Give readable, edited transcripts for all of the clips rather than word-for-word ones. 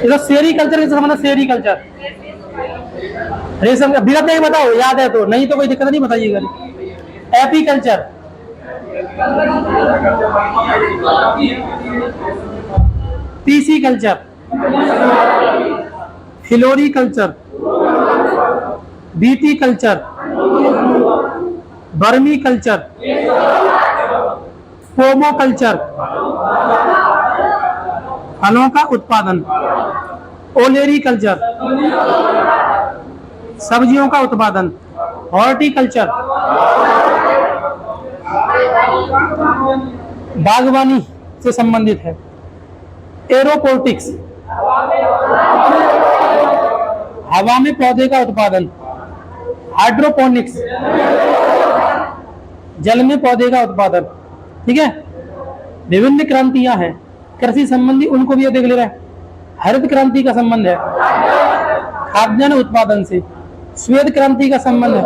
तो सेरीकल्चर से संबंध, सेरीकल्चर रेशम का विगत नहीं बताओ, याद है तो, नहीं तो कोई दिक्कत नहीं, बताइएगा। Apiculture, PC culture, floriculture, BT culture, बर्मी कल्चर, पोमो कल्चर, फलों का उत्पादन, ओलेरी कल्चर, सब्जियों का उत्पादन, हॉर्टिकल्चर, बागवानी से संबंधित है, एरोपोटिक्स, हवा में पौधे का उत्पादन, हाइड्रोपोनिक्स, जल में पौधे का उत्पादन। ठीक है, विभिन्न क्रांतियां हैं कृषि संबंधी, उनको भी ये देख ले रहा है। हरित क्रांति का संबंध है खाद्यान्न उत्पादन से, श्वेत क्रांति का संबंध है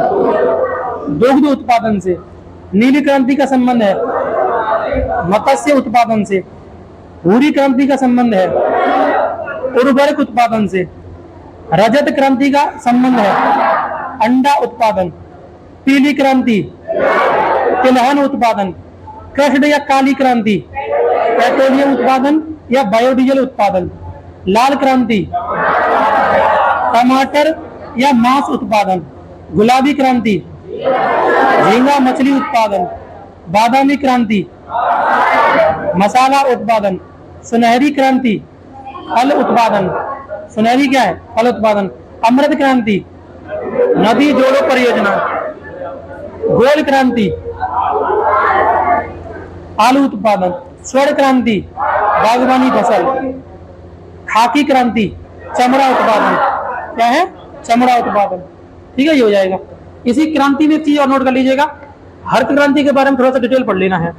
दुग्ध उत्पादन से, नीली क्रांति का संबंध है मत्स्य उत्पादन से, भूरी क्रांति का संबंध है उर्वरक उत्पादन से, रजत क्रांति का संबंध है अंडा उत्पादन, पीली क्रांति तिलहन उत्पादन, कृष्ण या काली क्रांति पेट्रोलियम उत्पादन या बायोडीजल उत्पादन, लाल क्रांति टमाटर या मांस उत्पादन, गुलाबी क्रांति झींगा मछली उत्पादन, बादामी क्रांति मसाला उत्पादन, सुनहरी क्रांति फल उत्पादन, सुनहरी क्या है, फल उत्पादन, अमृत क्रांति नदी जोड़ो परियोजना, गोल क्रांति आलू उत्पादन, स्वर्ण क्रांति बागवानी फसल, खाकी क्रांति चमड़ा उत्पादन, क्या है, चमड़ा उत्पादन। ठीक है, ये हो जाएगा। इसी क्रांति में एक चीज और नोट कर लीजिएगा, हरित क्रांति के बारे में थोड़ा सा डिटेल पढ़ लेना है।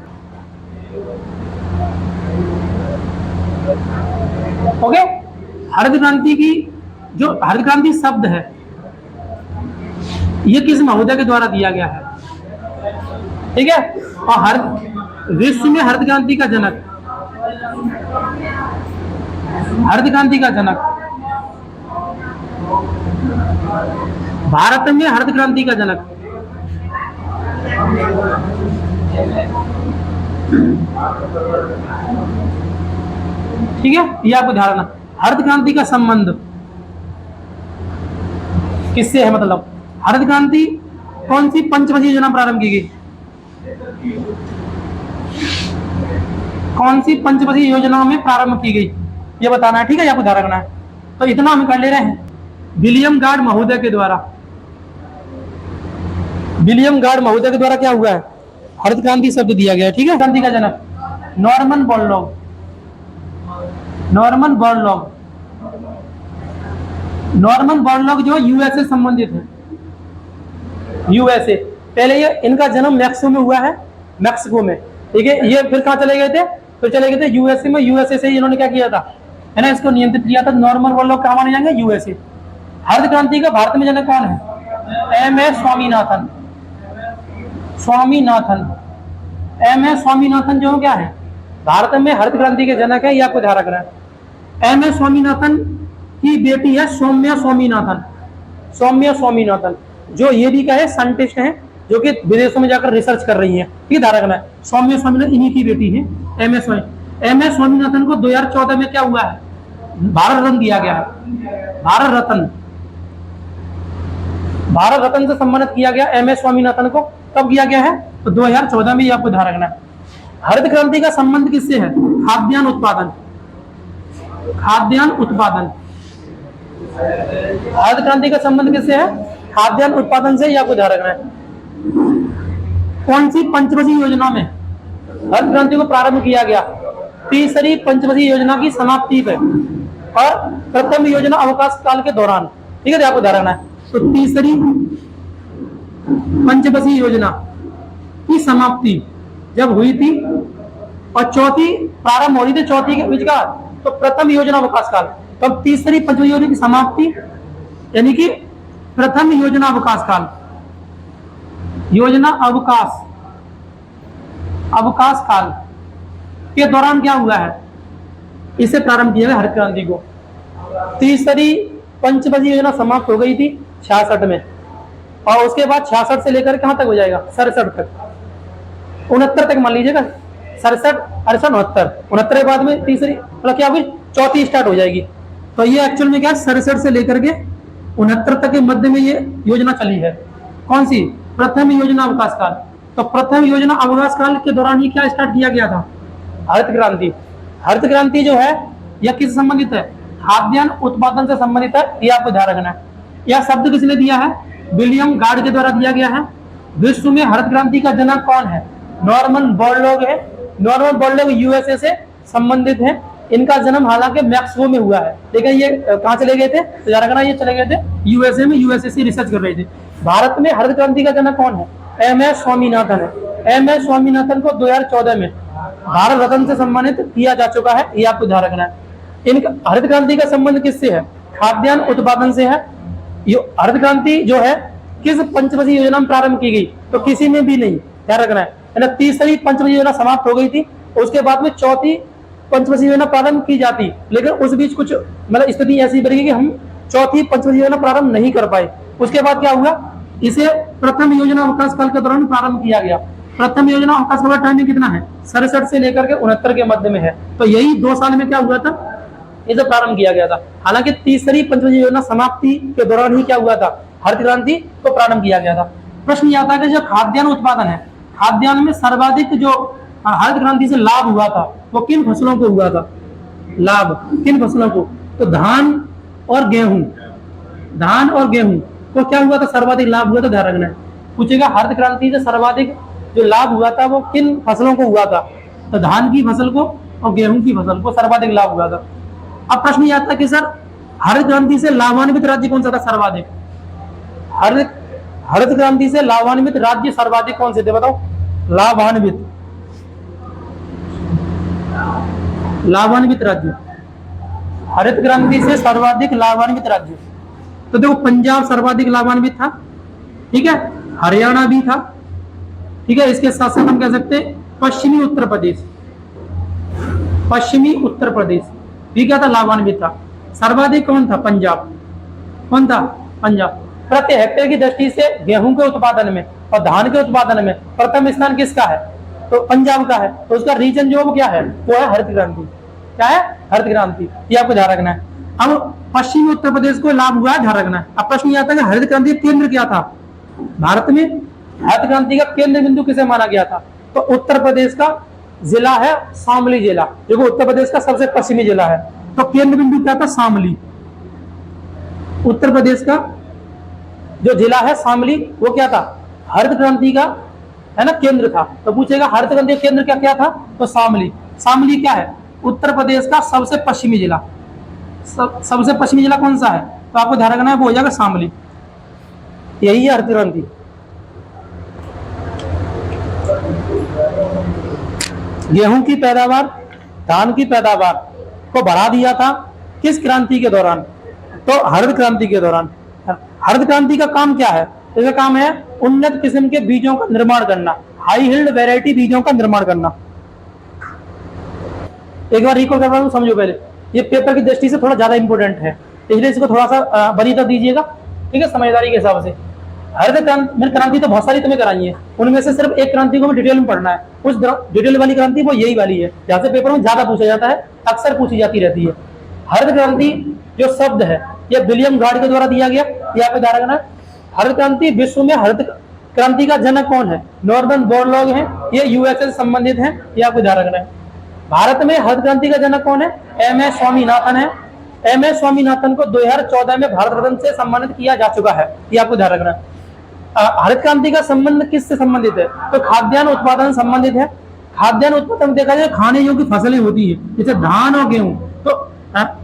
ओके, हरित क्रांति की जो हरित क्रांति शब्द है ये किस महोदय के द्वारा दिया गया है। ठीक है, और हरित विश्व में हरित क्रांति का जनक, हरित क्रांति का जनक, भारत में हरित क्रांति का जनक, ठीक है, ये आपको ध्यान रखना। हरित क्रांति का संबंध किससे है, मतलब हरित क्रांति कौन सी पंचवर्षीय योजना प्रारंभ की गई, कौन सी पंचवर्षीय योजना में प्रारंभ की गई, ये बताना है। ठीक है, आपको ध्यान रखना है। तो इतना हम कर ले रहे हैं। विलियम गार्ड महोदय के द्वारा, विलियम गार्ड महोदय के द्वारा क्या हुआ है, हरित क्रांति शब्द दिया गया है। ठीक है, क्रांति का जनक Norman Borlaug, Norman Borlaug, Norman Borlaug जो यूएसए संबंधित है, यूएसए। पहले ये इनका जन्म मैक्सिको में हुआ है, मैक्सिको में। ठीक है, ये फिर कहाँ चले गए थे, फिर चले गए थे यूएसए में। यूएसए से इन्होंने क्या किया था, है ना, इसको नियंत्रित किया था। नॉर्मन बोरलॉग कहाँ माने जाएंगे, यूएसए। हरित क्रांति का भारत में जनक कौन है, M S Swaminathan, Swaminathan, M S Swaminathan जो क्या है, भारत में हरित क्रांति के जनक है, ये आपको ध्यान रखना है। एम एस स्वामीनाथन की बेटी है सौम्या स्वामीनाथन, सौम्या स्वामीनाथन जो ये भी क्या है, साइंटिस्ट है, जो कि विदेशों में जाकर रिसर्च कर रही है। ठीक है, ध्यान रखना है। सौम्या स्वामीनाथन इन्हीं की बेटी है, एम एस स्वामीनाथन को 2014 में क्या हुआ है, भारत रत्न दिया गया है, भारत रत्न, भारत रत्न से सम्मानित किया गया एम एस स्वामीनाथन को। कब किया गया है, तो 2014 में, ये आपको ध्यान रखना है। हरित क्रांति का संबंध किससे है, खाद्यान्न उत्पादन, खाद्यान्न उत्पादन, हरित क्रांति का संबंध किससे है, खाद्यान्न उत्पादन से, ये आपको ध्यान रखना है। कौन सी पंचवर्षीय योजना में हरित क्रांति को प्रारंभ किया गया, तीसरी पंचवर्षीय योजना की समाप्ति पे और प्रथम योजना अवकाश काल के दौरान। ठीक है, आपको ध्यान रखना है। तो तीसरी पंचवर्षीय योजना की समाप्ति जब हुई थी और चौथी प्रारंभ हो रही थी, चौथी के बीच का, तो प्रथम योजना अवकाश काल। तब तीसरी पंचवर्षीय योजना की समाप्ति यानी कि प्रथम योजना अवकाश काल, योजना अवकाश, अवकाश काल के दौरान क्या हुआ है, इसे प्रारंभ किया है हरित क्रांति को। तीसरी पंचवर्षीय योजना समाप्त हो गई थी 66 में, और उसके बाद 66 से लेकर कहां तक हो जाएगा, 67 तक, 69 तक मान लीजिएगा, 67, 68, 69 के बाद में तीसरी मतलब क्या होगी, चौथी स्टार्ट हो जाएगी। तो ये एक्चुअल में क्या, 67 से लेकर के 69 तक के मध्य में ये योजना चली है। कौन सी, प्रथम योजना अवकाश काल। तो प्रथम योजना अवकाश काल के दौरान ये क्या स्टार्ट किया गया था, हरित क्रांति। हरित क्रांति जो है यह किससे संबंधित है, खाद्यान्न उत्पादन से संबंधित है, ये आपको ध्यान रखना है। यह शब्द किसने दिया है, विलियम गार्ड के द्वारा दिया गया है। विश्व में हरित क्रांति का जनक कौन है, नॉर्मन बोरलॉग है। नॉर्मन बोरलॉग यूएसए से संबंधित है। इनका जन्म हालांकि मैक्सिको में हुआ है, लेकिन ये कहाँ चले गए थे, तो ध्यान रखना, ये चले गए थे यूएसए में, यूएसए से रिसर्च कर रहे थे। भारत में हरित क्रांति का जनक कौन है, एम.एस. स्वामीनाथन है। एम.एस. स्वामीनाथन को 2014 में भारत रत्न से सम्मानित किया जा चुका है, ये आपको ध्यान रखना है। इनका हरित क्रांति का संबंध किससे है, खाद्यान्न उत्पादन से है। ये हरित क्रांति जो है किस पंचवर्षीय योजना में प्रारंभ की गई, तो किसी में भी नहीं, ध्यान रखना है ना। तीसरी पंचवर्षीय योजना समाप्त हो गई थी, उसके बाद में चौथी पंचवर्षीय योजना प्रारंभ की जाती, लेकिन उस बीच कुछ मतलब स्थिति ऐसी बन गई कि हम चौथी पंचवर्षीय योजना प्रारंभ नहीं कर पाए। उसके बाद क्या हुआ, इसे प्रथम योजना अवकाश काल के दौरान प्रारंभ किया गया। प्रथम योजना अवकाश काल का टाइमिंग कितना है, 67 से लेकर के 69 के मध्य में है। तो यही 2 साल में क्या हुआ था, इसे प्रारंभ किया गया था। हालांकि तीसरी पंचवर्षीय योजना समाप्ति के दौरान ही क्या हुआ था, हरित क्रांति को प्रारंभ किया गया था। प्रश्न यह आता है कि जो खाद्यान्न उत्पादन है, खाद्यान्न में सर्वाधिक जो हरित क्रांति से लाभ हुआ था वो किन फसलों को हुआ था, लाभ किन फसलों को, तो धान और गेहूं। धान और गेहूं को क्या हुआ था, सर्वाधिक लाभ हुआ था, ध्यान रखना है। पूछेगा हरित क्रांति से सर्वाधिक जो लाभ हुआ था वो किन फसलों को हुआ था, तो धान की फसल को और गेहूं की फसल को सर्वाधिक लाभ हुआ था। अब प्रश्न यह आता है कि सर हरित क्रांति से लाभान्वित राज्य कौन सा था सर्वाधिक, हरित क्रांति से लाभान्वित राज्य सर्वाधिक कौन से थे, बताओ। लाभान्वित राज्य, हरित क्रांति से सर्वाधिक लाभान्वित राज्य, तो देखो पंजाब सर्वाधिक लाभान्वित था, ठीक है, हरियाणा भी था, ठीक है। इसके साथ साथ हम कह सकते हैं पश्चिमी उत्तर प्रदेश भी क्या था, लाभान्वित था। सर्वाधिक कौन था, पंजाब। कौन था, पंजाब। प्रति हेक्टेयर की दृष्टि से गेहूं के उत्पादन में और धान के उत्पादन में प्रथम स्थान किसका है, तो पंजाब का है। तो उसका रीजन जो वो क्या है, वो है हरित क्रांति। क्या है, हरित क्रांति, ये आपको ध्यान रखना है। अब पश्चिमी उत्तर प्रदेश को लाभ हुआ है, ध्यान रखना है। अब प्रश्न ये आता है कि हरित क्रांति केंद्र क्या था भारत में, हरित क्रांति का केंद्र बिंदु किसे माना गया था, तो उत्तर प्रदेश का जिला है शामली जिला, जो उत्तर प्रदेश का सबसे पश्चिमी जिला है। तो केंद्र बिंदु क्या था, शामली। उत्तर प्रदेश का जो जिला है शामली, वो क्या था, हरित क्रांति का है ना केंद्र था। तो पूछेगा हरित क्रांति का केंद्र क्या क्या था, तो शामली। शामली क्या है, उत्तर प्रदेश का सबसे पश्चिमी जिला। सबसे पश्चिमी जिला कौन सा है, तो आपको ध्यान रखना है, वो हो जाएगा शामली। यही है हरित क्रांति। गेहूं की पैदावार, धान की पैदावार को बढ़ा दिया था किस क्रांति के दौरान, तो हरित क्रांति के दौरान। हरित क्रांति का काम क्या है, इसका काम है उन्नत किस्म के बीजों का निर्माण करना, हाई हिल्ड वैरायटी बीजों का निर्माण करना। एक बार रिकॉल करवा दूं, समझो पहले, ये पेपर की दृष्टि से थोड़ा ज्यादा इंपॉर्टेंट है, इसलिए इसको थोड़ा सा वरीयता दीजिएगा, ठीक है, समझदारी के हिसाब से। हरित क्रांति तो बहुत सारी तुम्हें कराई है, उनमें से सिर्फ एक क्रांति को हमें डिटेल में पढ़ना है। उस डिटेल वाली क्रांति वो यही वाली है, जहां से पेपर में ज्यादा पूछा जाता है, अक्सर पूछी जाती रहती है। हरित क्रांति जो शब्द है ये विलियम गार्ड के द्वारा दिया गया, ये आपको ध्यान रखना है। हरित क्रांति, विश्व में हरित क्रांति का जनक कौन है, नॉर्मन बोरलॉग है, ये यूएसए से संबंधित है, ये आपको ध्यान रखना है। भारत में हरित क्रांति का जनक कौन है, एम.एस. स्वामीनाथन है। एम.एस. स्वामीनाथन को 2014 में भारत रत्न से सम्मानित किया जा चुका है, ये आपको ध्यान रखना है। हरित क्रांति का संबंध किससे संबंधित है, तो खाद्यान्न उत्पादन संबंधित है। खाद्यान्न उत्पादन देखा जाए खाने योग्य फसलें होती है, जैसे धान और गेहूं। तो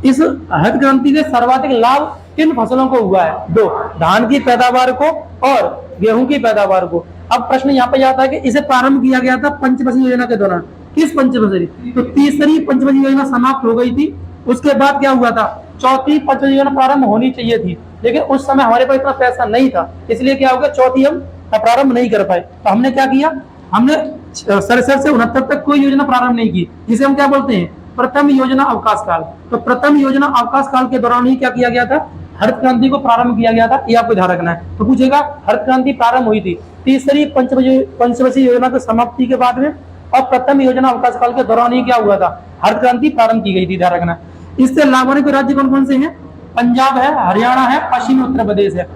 इस हरित क्रांति से सर्वाधिक लाभ किन फसलों को हुआ है, 2, धान की पैदावार को और गेहूं की पैदावार को। अब प्रश्न यहाँ पे आता है कि इसे प्रारंभ किया गया था पंचवर्षीय योजना के दौरान, किस पंचवर्षीय, तो तीसरी पंचवर्षीय योजना समाप्त हो गई थी, उसके बाद क्या हुआ था, चौथी पंचवर्षीय योजना प्रारंभ होनी चाहिए थी, लेकिन उस समय हमारे पास इतना पैसा नहीं था, इसलिए क्या हो गया, चौथी हम प्रारंभ नहीं कर पाए। तो हमने क्या किया, हमने 67 से 69 तक कोई योजना प्रारंभ नहीं की, जिसे हम क्या बोलते हैं, प्रथम योजना अवकाश काल। तो प्रथम योजना अवकाश काल के दौरान ही क्या किया गया था, हरित क्रांति को प्रारंभ किया गया था, ये आपको ध्यान रखना है। तो पूछेगा हरित क्रांति प्रारंभ हुई थी तीसरी पंचवर्षीय योजना की समाप्ति के बाद में, और प्रथम योजना अवकाश काल के दौरान ही क्या हुआ था, हरित क्रांति प्रारंभ की गई थी, ध्यान रखना। इससे लाभ होने के राज्य कौन कौन से हैं, पंजाब है, हरियाणा है, पश्चिमी उत्तर प्रदेश है।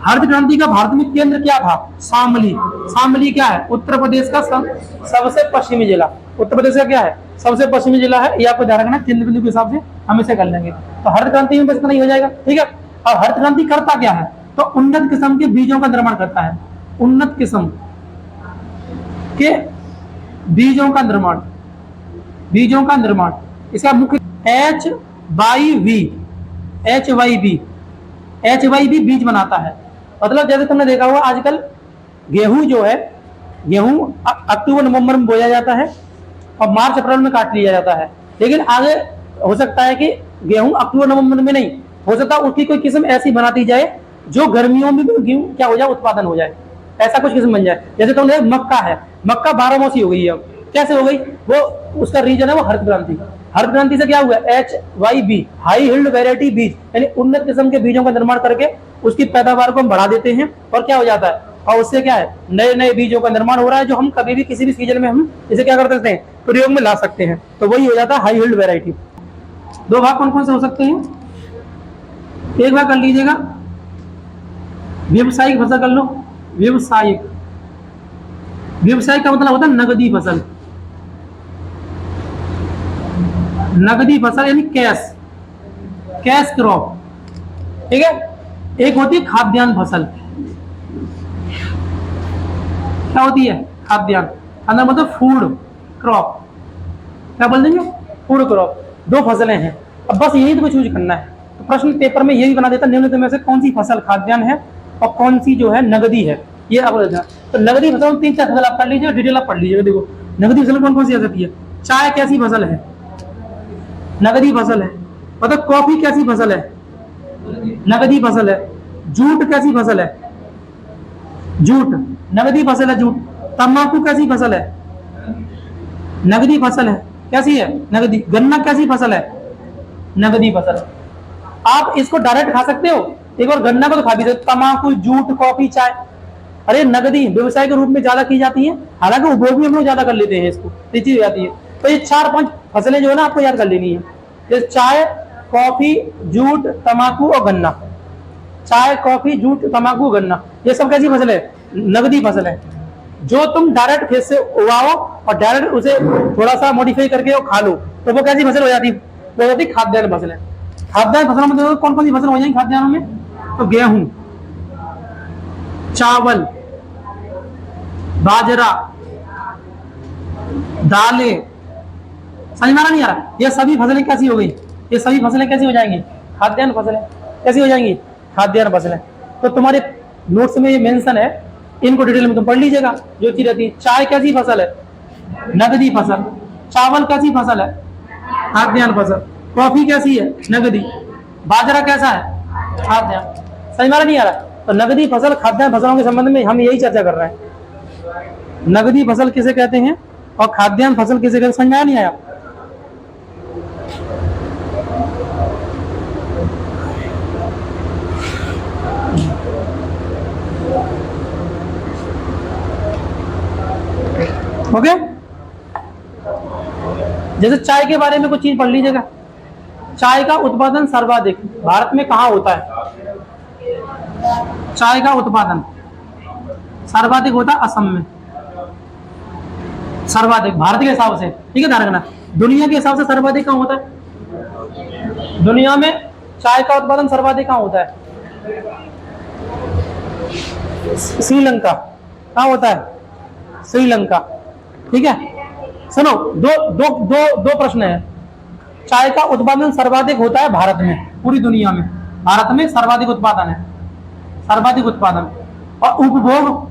हरित क्रांति का भारत में केंद्र क्या था, शामली। शामली क्या है, उत्तर प्रदेश का सबसे पश्चिमी जिला, उत्तर प्रदेश का क्या है, सबसे पश्चिमी जिला है, ये आपको ध्यान रखना, केंद्र बिंदु के हिसाब से हम इसे कर लेंगे। तो हरित क्रांति में बस इतना ही हो जाएगा, ठीक है। और हरित क्रांति करता क्या है, तो उन्नत किस्म के बीजों का निर्माण करता है, उन्नत किस्म के बीजों का निर्माण, बीजों का निर्माण। इसका मुख्य HYV बीज बनाता है। मतलब जैसे तुमने देखा होगा आजकल गेहूं जो है, गेहूं अक्टूबर नवंबर में बोया जाता है और मार्च अप्रैल में काट लिया जाता है, लेकिन आगे हो सकता है कि गेहूं अक्टूबर नवंबर में नहीं, हो सकता है उसकी कोई किस्म ऐसी बनाती जाए जो गर्मियों में गेहूं क्या हो जाए, उत्पादन हो जाए, ऐसा कुछ किस्म बन जाए। जैसे तुमने मक्का है, मक्का 12 मासी हो गई है, अब कैसे हो गई, वो उसका रीजन है वो हरित क्रांति। हरित क्रांति से क्या हुआ, HYV हाई हिल्ड वेराइटी बीज, यानी उन्नत किस्म के बीजों का निर्माण करके उसकी पैदावार को हम बढ़ा देते हैं, और क्या हो जाता है, और उससे क्या है, नए नए बीजों का निर्माण हो रहा है, जो हम कभी भी किसी भी सीजन में हम इसे क्या कर सकते हैं, प्रयोग में ला सकते हैं। तो वही हो जाता है हाई हिल्ड वेराइटी। दो भाग कौन कौन से हो सकते हैं, एक भाग कर लीजिएगा व्यवसायिक फसल कर लो। व्यवसायिक, व्यवसायिक का मतलब होता है नगदी फसल, नगदी फसल यानी कैश, कैश क्रॉप, ठीक है। एक होती है खाद्यान्न फसल, क्या होती है, खाद्यान्न, अंदर मतलब फूड क्रॉप, क्या बोल देंगे, फूड क्रॉप। दो फसलें हैं, अब बस यही तुम्हें चूज करना है। तो प्रश्न पेपर में यही बना देता निम्नलिखित में से कौन सी फसल खाद्यान्न है और कौन सी जो है नगदी है, ये आप देखना। तो नगदी फसल में 3-4 फसल आप कर लीजिए, डिटेल आप पढ़ लीजिएगा। देखो नगदी फसल कौन कौन सी आ सकती है, चाय कैसी फसल है, नगदी फसल है। मतलब कॉफी कैसी फसल है, नगदी फसल है। जूट कैसी फसल है, जूट नगदी फसल है, जूट। तंबाकू कैसी फसल है, नगदी फसल है, कैसी है, नगदी। गन्ना कैसी फसल है, नगदी फसल है। आप इसको डायरेक्ट खा सकते हो, एक बार गन्ना को तो खा भी सकते, तंबाकू, जूट, कॉफी, चाय, अरे नगदी व्यवसाय के रूप में ज्यादा की जाती है, हालांकि उपभोग भी हम लोग ज्यादा कर लेते हैं, इसको चीज हो जाती है। तो ये 4-5 फसलें जो है ना आपको याद कर लेनी है, ये चाय, कॉफी, जूट, तंबाकू और गन्ना। चाय, कॉफी, जूट, तंबाकू, गन्ना, ये सब कैसी फसल है, नगदी फसल है। जो तुम डायरेक्ट खेत से उगाओ और डायरेक्ट उसे थोड़ा सा मॉडिफाई करके और खा लो, तो वो कैसी फसल हो जाती है, वो होती है खाद्यान्न फसल है। खाद्यान्न फसलों में तो कौन कौन सी फसल हो जाएंगी खाद्यान्नों में, तो गेहूं, चावल, बाजरा, दालें, समझ में नहीं आ रहा, ये सभी फसलें कैसी हो गई, ये सभी फसलें कैसी हो जाएंगी, खाद्यान्न फसलें, कैसी हो जाएंगी, खाद्यान्न फसलें। तो तुम्हारे नोट्स में ये मेंशन है, इनको डिटेल में तुम पढ़ लीजिएगा जो चीज रहती है। चाय कैसी फसल है, नगदी फसल। चावल कैसी फसल है, खाद्यान्न फसल। कॉफी कैसी है, नगदी। बाजरा कैसा है, खाद्यान्न। समझ में नहीं आ रहा, तो नगदी फसल खाद्यान्न फसलों के संबंध में हम यही चर्चा कर रहे हैं, नगदी फसल किसे कहते हैं और खाद्यान्न फसल किसे कहते हैं, समझ में नहीं आया। ओके, जैसे चाय के बारे में कुछ चीज पढ़ लीजिएगा। चाय का उत्पादन सर्वाधिक भारत में कहाँ होता है, चाय का उत्पादन सर्वाधिक होता है असम में, सर्वाधिक भारत के हिसाब से, ठीक है ध्यान रखना। दुनिया के हिसाब से सर्वाधिक कहाँ होता है, दुनिया में चाय का उत्पादन सर्वाधिक कहाँ होता है, श्रीलंका। कहाँ होता है, श्रीलंका, ठीक है। सुनो, दो प्रश्न है। चाय का उत्पादन सर्वाधिक होता है भारत में, पूरी दुनिया में भारत में सर्वाधिक उत्पादन है, सर्वाधिक उत्पादन। और उपभोग,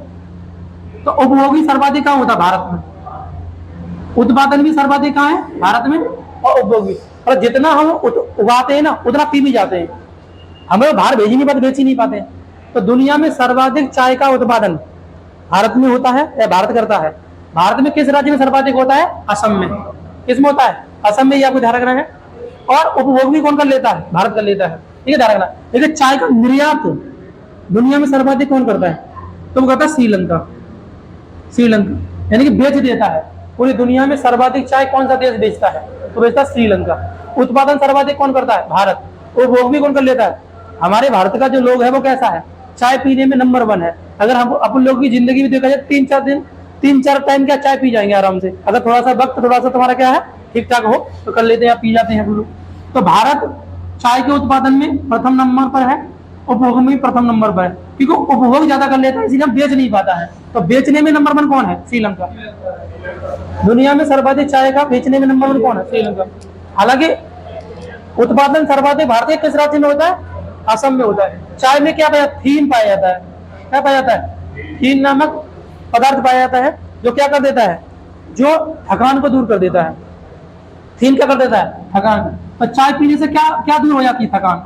तो उपभोग सर्वाधिक कहाँ होता है, भारत में। उत्पादन भी सर्वाधिक कहाँ है, भारत में, और उपभोग भी। और जितना हम उगाते हैं ना उतना पी भी जाते हैं, हमें बाहर भेज नहीं पाते, बेच ही नहीं पाते। तो दुनिया में सर्वाधिक चाय का उत्पादन भारत में होता है या भारत करता है। भारत में किस राज्य में सर्वाधिक होता है, असम में। किसमें होता है? असम में, ये आपको ध्यान रखना है। और उपभोग भी कौन कर लेता है? भारत कर लेता है, ठीक है, ध्यान रखना। देखिए चाय का निर्यात दुनिया में सर्वाधिक कौन करता है? तो वो करता है श्रीलंका। श्रीलंका यानी कि बेच देता है। पूरी दुनिया में सर्वाधिक चाय कौन सा देश बेचता है? तो बेचता है श्रीलंका। उत्पादन सर्वाधिक कौन करता है? भारत। उपभोग भी कौन कर लेता है? हमारे भारत का जो लोग है वो कैसा है? चाय पीने में नंबर 1 है। अगर हम अपन लोग की जिंदगी में देखा जाए 3-4 टाइम क्या चाय पी जाएंगे आराम से। अगर थोड़ा सा वक्त थोड़ा सा तुम्हारा क्या है ठीक ठाक हो तो कर लेते हैं, पी जाते हैं हम लोग। तो भारत चाय के उत्पादन में प्रथम नंबर पर है, उपभोग में प्रथम नंबर पर है, क्योंकि उपभोग ज्यादा कर लेता है इसलिए हम बेच नहीं पाता है। तो बेचने में नंबर 1 कौन है? श्रीलंका। दुनिया में सर्वाधिक चाय का बेचने में नंबर 1 कौन है? श्रीलंका। हालांकि उत्पादन सर्वाधिक भारतीय किस राज्य में होता है? असम में होता है। चाय में क्या पाया? थीन पाया जाता है। क्या पाया जाता है? थीन नामक पदार्थ पाया जाता है जो क्या कर देता है? जो थकान को दूर कर देता है। थीन क्या कर देता है? थकान। तो चाय पीने से क्या क्या दूर हो जाती है? थकान।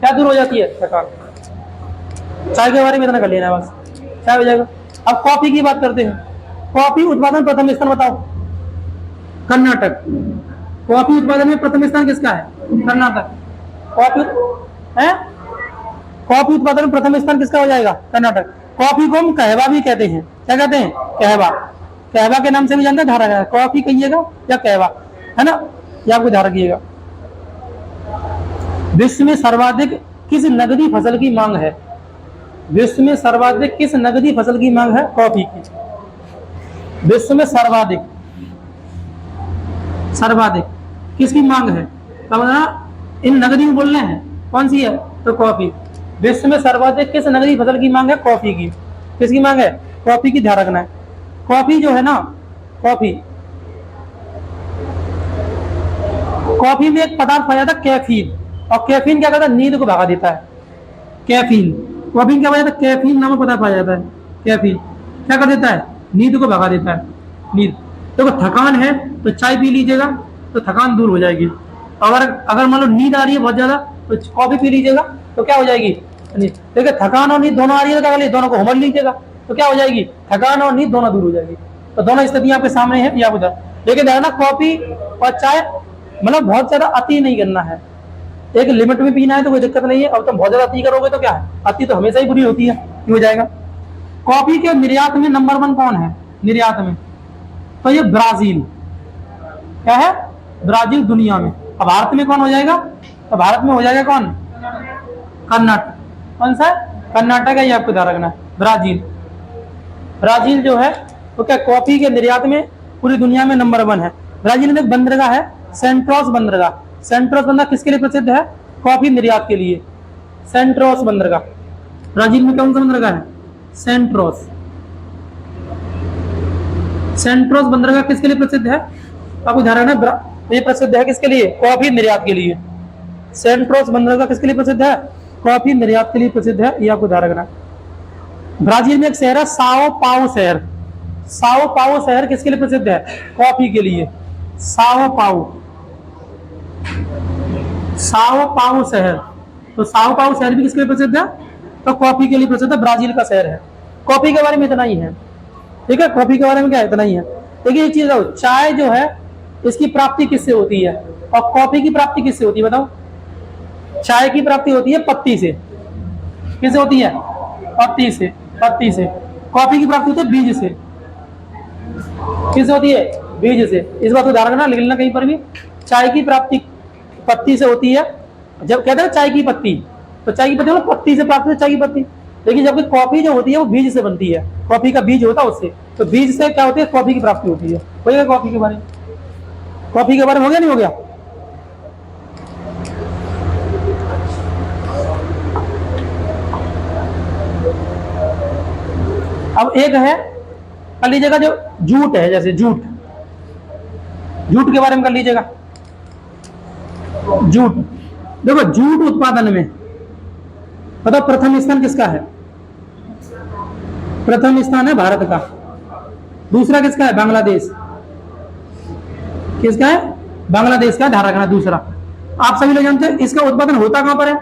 क्या दूर हो जाती है? थकान। चाय के बारे में इतना कर लेना बस, क्या हो जाएगा। अब कॉफी की बात करते हैं। कॉफी उत्पादन प्रथम स्थान बताओ? कर्नाटक। कॉफी उत्पादन में प्रथम स्थान किसका है? कर्नाटक। कॉफी है, कॉफी उत्पादन में प्रथम स्थान किसका हो जाएगा? कर्नाटक। कॉफी को हम कहवा भी कहते हैं। क्या कहते हैं? कहवा। कहवा के नाम से भी जानते हैं, ध्यान रखना। कॉफी कहिएगा या कहवा, है ना, ये आपको ध्यान रखिएगा। विश्व में सर्वाधिक किस नगदी फसल की मांग है? विश्व में सर्वाधिक किस नगदी फसल की मांग है? कॉफी की। विश्व में सर्वाधिक सर्वाधिक किसकी मांग है? इन नगदी में बोल रहे हैं, कौन सी है? तो कॉफी। विश्व में सर्वाधिक किस नगदी फसल की मांग है? कॉफी की। किसकी मांग है? कॉफी की, ध्यान रखना है। कॉफी जो है ना, कॉफी में एक पदार्थ पाया जाता है कैफीन, और कैफीन क्या करता है? नींद को भगा देता है। कैफीन, कॉफी क्या पाया जाता है? कैफीन नामक पदार्थ पाया जाता है। कैफीन क्या कर देता है? नींद को भगा देता है। नींद। तो थकान है तो चाय पी लीजिएगा तो थकान दूर हो जाएगी। अगर मान लो नींद आ रही है बहुत ज्यादा तो कॉफी पी लीजिएगा तो क्या हो जाएगी? नींद। देखिए थकान और नींद दोनों आ रही है तो क्या करिए? दोनों को हमल लीजिएगा तो क्या हो जाएगी? थकान और नींद दोनों दूर हो जाएगी। तो दोनों स्थितियां आपके सामने है, या उधर। लेकिन देखना कॉफी और चाय मतलब बहुत ज्यादा अति नहीं करना है, एक लिमिट में पीना है तो कोई दिक्कत नहीं है। अब तुम बहुत ज्यादा अति करोगे तो क्या है? अति तो हमेशा ही बुरी होती है, हो जाएगा। कॉफी के निर्यात में नंबर 1 कौन है? निर्यात में तो ये ब्राजील। क्या है? ब्राजील दुनिया में। अब भारत में कौन हो जाएगा? तो भारत में हो जाएगा कौन? कर्नाटक। कौन सा? कर्नाटक है, ये आपको ध्यान रखना है। ब्राजील। ब्राजील जो है तो क्या कॉफी के निर्यात में पूरी दुनिया में नंबर 1 है। ब्राजील में एक बंदरगाह है, सेंट्रोस बंदरगाह। सेंट्रोस बंदरगाह किसके लिए प्रसिद्ध है? कॉफी निर्यात के लिए। सेंट्रोस बंदरगाह ब्राजील में कौन सा बंदरगाह है? सेंट्रोस। सेंट्रोस बंदरगाह किसके लिए प्रसिद्ध है? आपको ध्यान रखना, ये प्रसिद्ध है किसके लिए? कॉफी निर्यात के लिए। सेंट्रोस बंदरगाह किसके लिए प्रसिद्ध है? कॉफी निर्यात के लिए प्रसिद्ध है, ये आपको ध्यान रखना। ब्राजील में एक शहर है साओ पाओ शहर। साओ पाओ शहर किसके लिए प्रसिद्ध है? कॉफी के लिए। साओ पाओ। साओ पाओ शहर, तो साओ पाओ शहर भी किसके लिए प्रसिद्ध है? तो कॉफी के लिए प्रसिद्ध है, ब्राजील का शहर है। कॉफी के बारे में इतना ही है, ठीक है। कॉफी के बारे में क्या है? इतना ही है। देखिए ये चीज, चाय जो है इसकी प्राप्ति किससे होती है और कॉफी की प्राप्ति किससे होती है बताओ? चाय की प्राप्ति होती है पत्ती से। किससे होती है? पत्ती से। पत्ती से। कॉफी की प्राप्ति होती है बीज से। किससे होती है? बीज से। इस बात को ध्यान रखना, लिख लेना कहीं पर भी। चाय की प्राप्ति पत्ती से होती है। जब कहते हैं चाय की पत्ती, तो चाय की पत्ती मतलब पत्ती से प्राप्त होती है चाय की पत्ती। लेकिन जबकि कॉफी जो होती है वो बीज से बनती है, कॉफी का बीज होता है उससे। तो बीज से क्या होती है? कॉफी की प्राप्ति होती है। हो गया कॉफी के बारे में? कॉफी के बारे में हो गया, नहीं हो गया? अब एक है, कर लीजिएगा, जो जूट है, जैसे जूट। जूट के बारे में कर लीजिएगा। जूट, देखो जूट उत्पादन में बताओ प्रथम स्थान किसका है? प्रथम स्थान है भारत का। दूसरा किसका है? बांग्लादेश। किसका है? बांग्लादेश का, ध्यान रखना। दूसरा, आप सभी लोग जानते हैं इसका उत्पादन होता कहां पर है?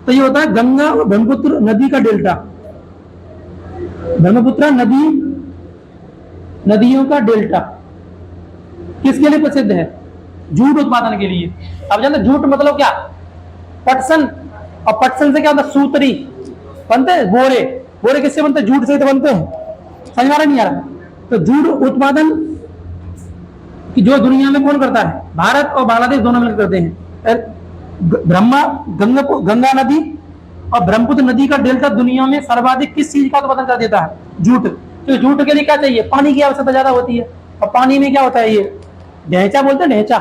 तो ये होता है गंगा और ब्रह्मपुत्र नदी का डेल्टा। ब्रह्मपुत्र नदी, नदियों का डेल्टा, किसके लिए प्रसिद्ध है? जूट उत्पादन के लिए। अब जानते जूट मतलब क्या? पटसन, और पटसन से क्या होता है? सूतरी बनते हैं। बोरे, बोरे किससे बनते हैं? जूट से तो बनते हैं। समझ में आ रहा नहीं आ रहा? तो जूट उत्पादन की जो दुनिया में कौन करता है? भारत और बांग्लादेश दोनों मिलकर करते हैं। गंगा नदी और ब्रह्मपुत्र नदी का डेल्टा दुनिया में सर्वाधिक किस चीज का उत्पादन कर देता है? जूट। तो जूट के लिए क्या चाहिए? पानी की आवश्यकता ज्यादा होती है, और पानी में क्या होता है? ये ढेंचा बोलते हैं, ढेंचा।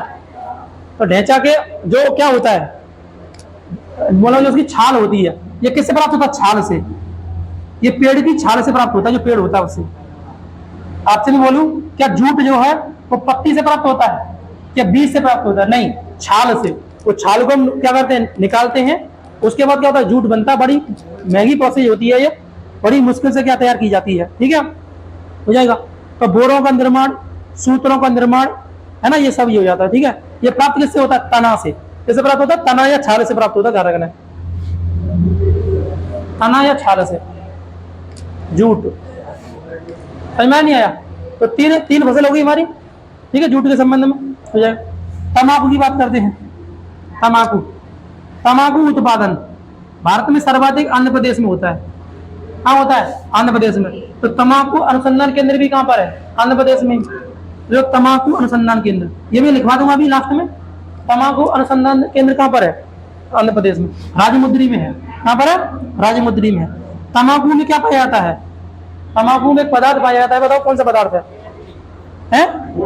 तो ढेंचा के जो क्या होता है, बोला जो उसकी छाल होती है, ये किससे प्राप्त होता है? छाल से। ये पेड़ की छाल से प्राप्त होता है, जो पेड़ होता है उससे। आपसे भी बोलूं, क्या जूट जो है वो पत्ती से प्राप्त होता है, क्या बीज से प्राप्त होता है? नहीं, छाल से। वो छाल को हम क्या करते हैं? निकालते हैं। उसके बाद क्या होता है? जूट बनता है। बड़ी महंगी प्रोसेस होती है ये, बड़ी मुश्किल से क्या तैयार की जाती है। ठीक है, हो जाएगा। तो बोरों का निर्माण, सूत्रों का निर्माण, है ना, ये सब ये हो जाता है। ठीक है, ये प्राप्त किससे होता है? तना से। किससे प्राप्त होता है? तना या छाल से प्राप्त होता है। ध्यान रखना, तना या छाल से जूट। समझ में नहीं आया? तो तीन फसल होगी हमारी। ठीक है, जूट के संबंध में हो जाए। तंबाकू की बात करते हैं। तंबाकू, तंबाकू उत्पादन भारत में सर्वाधिक आंध्र प्रदेश में होता है। कहाँ होता है? आंध्र प्रदेश में। तो तंबाकू अनुसंधान केंद्र भी कहाँ पर है? आंध्र प्रदेश में। जो तंबाकू अनुसंधान केंद्र, ये मैं लिखवा दूंगा अभी लास्ट में। तंबाकू अनुसंधान केंद्र कहाँ पर है? आंध्र प्रदेश में, राजमुंद्री में है। कहाँ पर है? राजमुंद्री में है। तंबाकू में क्या पाया जाता है? तंबाकू में एक पदार्थ पाया जाता है, बताओ कौन सा पदार्थ है?